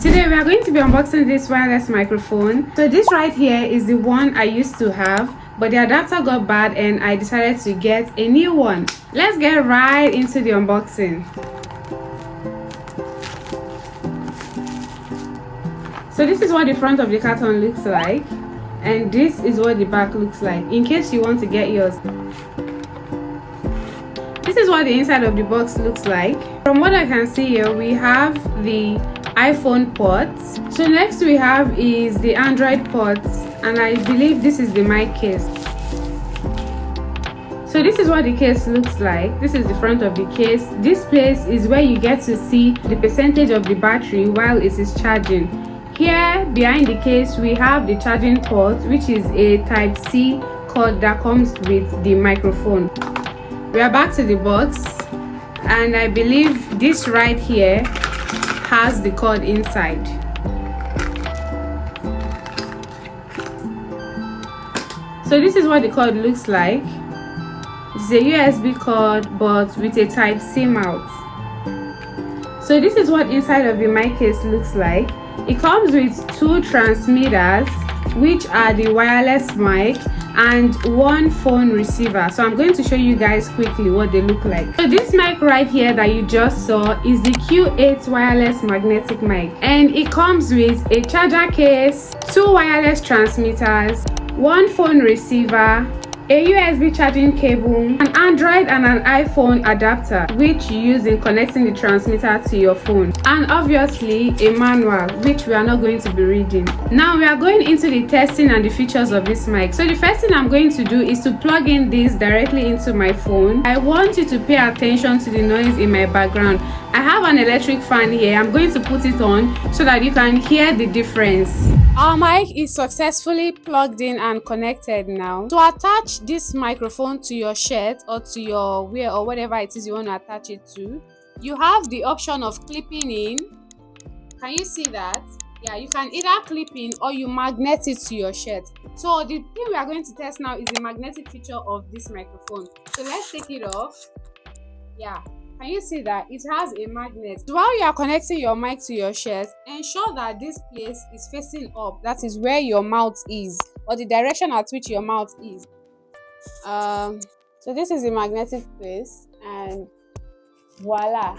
Today we are going to be unboxing this wireless microphone. So this right here is the one I used to have, but the adapter got bad and I decided to get a new one. Let's get right into the unboxing. So this is what the front of the carton looks like, and this is what the back looks like in case you want to get yours. This is what the inside of the box looks like. From what I can see here, we have the iPhone ports. So next we have is the Android ports, and I believe this is the mic case. So this is what the case looks like. This is the front of the case. This place is where you get to see the percentage of the battery while it is charging. Here behind the case we have the charging port, which is a Type-C cord that comes with the microphone. We are back to the box, and I believe this right here has the cord inside. So this is what the cord looks like. It's a USB cord but with a Type-C mouth. So this is what inside of the mic case looks like. It comes with two transmitters, which are the wireless mic, and one phone receiver. So I'm going to show you guys quickly what they look like. So this mic right here that you just saw is the Q8 wireless magnetic mic, and it comes with a charger case, two wireless transmitters, one phone receiver, a USB charging cable, an Android and an iPhone adapter which you use in connecting the transmitter to your phone, and obviously a manual which we are not going to be reading. Now we are going into the testing and the features of this mic. So the first thing I'm going to do is to plug in this directly into my phone. I want you to pay attention to the noise in my background. I have an electric fan here. I'm going to put it on so that you can hear the difference. Our mic is successfully plugged in and connected now. To attach this microphone to your shirt or to your wear or whatever it is you want to attach it to, you have the option of clipping in. Can you see that? Yeah, you can either clip in or you magnet it to your shirt. So the thing we are going to test now is the magnetic feature of this microphone. So let's take it off. Yeah. Can you see that it has a magnet? So while you are connecting your mic to your shirt, ensure that this place is facing up. That is where your mouth is, or the direction at which your mouth is. So this is the magnetic place, and voila.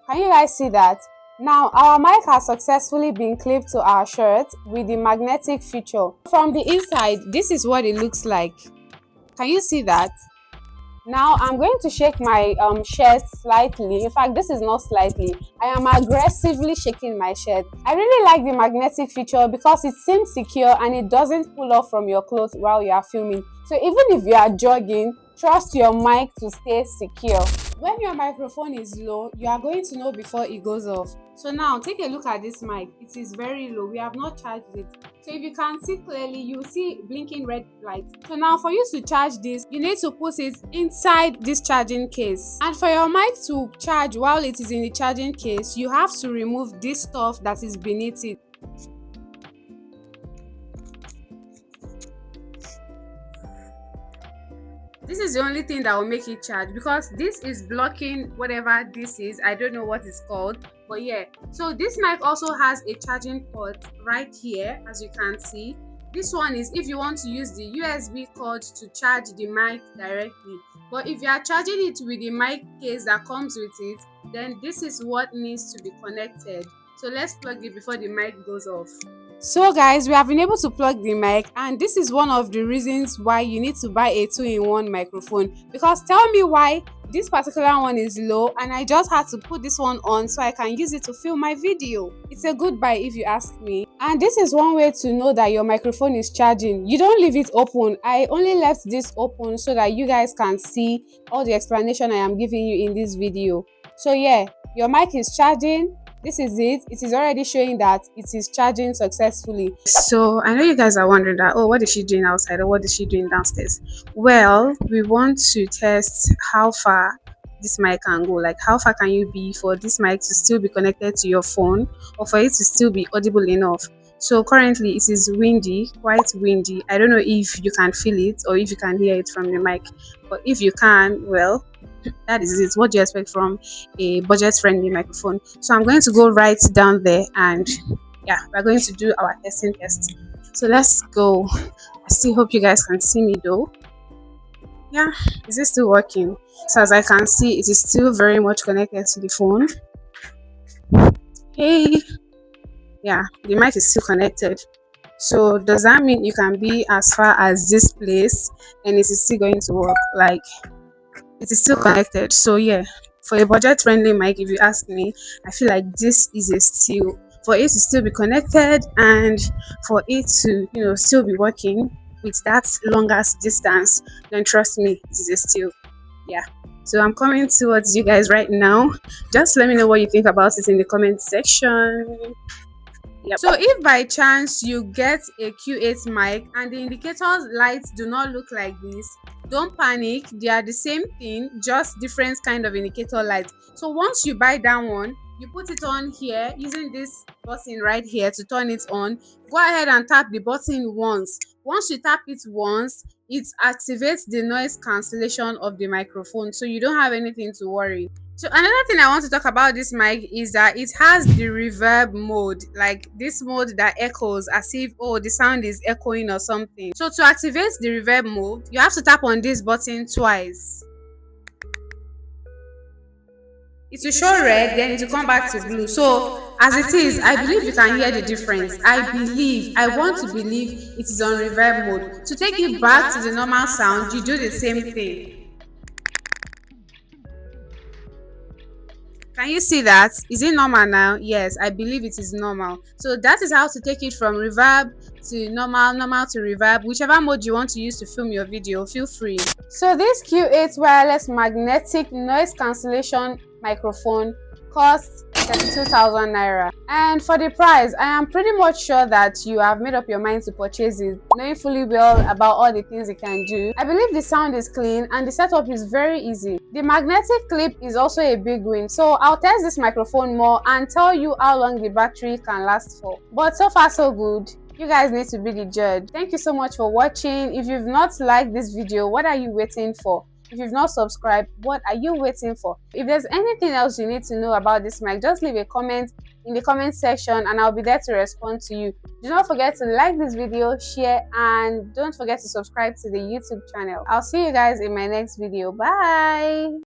Can you guys see that? Now our mic has successfully been clipped to our shirt with the magnetic feature. From the inside, this is what it looks like. Can you see that? Now I'm going to shake my shirt slightly. In fact, this is not slightly. I am aggressively shaking my shirt. I really like the magnetic feature because it seems secure and it doesn't pull off from your clothes while you are filming. So even if you are jogging, trust your mic to stay secure. When your microphone is low, you are going to know before it goes off. So now take a look at this mic. It is very low. We have not charged it. So if you can see clearly, you will see blinking red light. So now for you to charge this, you need to put it inside this charging case. And for your mic to charge while it is in the charging case, you have to remove this stuff that is beneath it. This is the only thing that will make it charge, because this is blocking whatever this is. I don't know what it's called, but yeah. So this mic also has a charging port right here, as you can see. This one is if you want to use the USB cord to charge the mic directly, but if you are charging it with the mic case that comes with it, then this is what needs to be connected. So let's plug it before the mic goes off. So guys, we have been able to plug the mic, and this is one of the reasons why you need to buy a 2-in-1 microphone. Because tell me why this particular one is low and I just had to put this one on so I can use it to film my video. It's a good buy if you ask me. And this is one way to know that your microphone is charging. You don't leave it open. I only left this open so that you guys can see all the explanation I am giving you in this video. So yeah, your mic is charging. This is it. It is already showing that it is charging successfully. So I know you guys are wondering that, oh, what is she doing outside, or what is she doing downstairs? Well, we want to test how far this mic can go. Like, how far can you be for this mic to still be connected to your phone, or for it to still be audible enough? So currently it is windy, quite windy. I don't know if you can feel it or if you can hear it from the mic, but if you can, well, That is it. What do you expect from a budget-friendly microphone? So I'm going to go right down there, and yeah, we're going to do our testing test. So let's go. I still hope you guys can see me though. Yeah, is it still working? So as I can see, it is still very much connected to the phone. Hey, yeah, the mic is still connected. So does that mean you can be as far as this place and it is still going to work? Like it is still connected. So yeah, for a budget friendly mic, if you ask me, I feel like this is a steal. For it to still be connected and for it to, still be working with that longest distance, then trust me, it is a steal. Yeah. So I'm coming towards you guys right now. Just let me know what you think about it in the comment section. Yep. So if by chance you get a Q8 mic and the indicator lights do not look like this, don't panic. They are the same thing, just different kind of indicator light. So once you buy that one, you put it on here using this button right here to turn it on. Go ahead and tap the button once. Once you tap it once, it activates the noise cancellation of the microphone, so you don't have anything to worry. So another thing I want to talk about this mic is that it has the reverb mode, like this mode that echoes as if, oh, the sound is echoing or something. So to activate the reverb mode, you have to tap on this button twice. It will show red, then it will come back to blue. So as it is, I believe you can hear the difference. I want to believe it is on reverb mode. To take it back to the normal sound, you do the same thing. Can you see that? Is it normal now? Yes, I believe it is normal. So that is how to take it from reverb to normal, normal to reverb. Whichever mode you want to use to film your video, feel free. So this Q8 wireless magnetic noise cancellation microphone costs 32,000 naira, and for the price I am pretty much sure that you have made up your mind to purchase it, knowing fully well about all the things it can do. I believe the sound is clean and the setup is very easy. The magnetic clip is also a big win, so I'll test this microphone more and tell you how long the battery can last for. But so far so good. You guys need to be the judge. Thank you so much for watching. If you've not liked this video, what are you waiting for? If you've not subscribed, what are you waiting for? If there's anything else you need to know about this mic, just leave a comment in the comment section and I'll be there to respond to you. Do not forget to like this video, share, and don't forget to subscribe to the YouTube channel. I'll see you guys in my next video. Bye.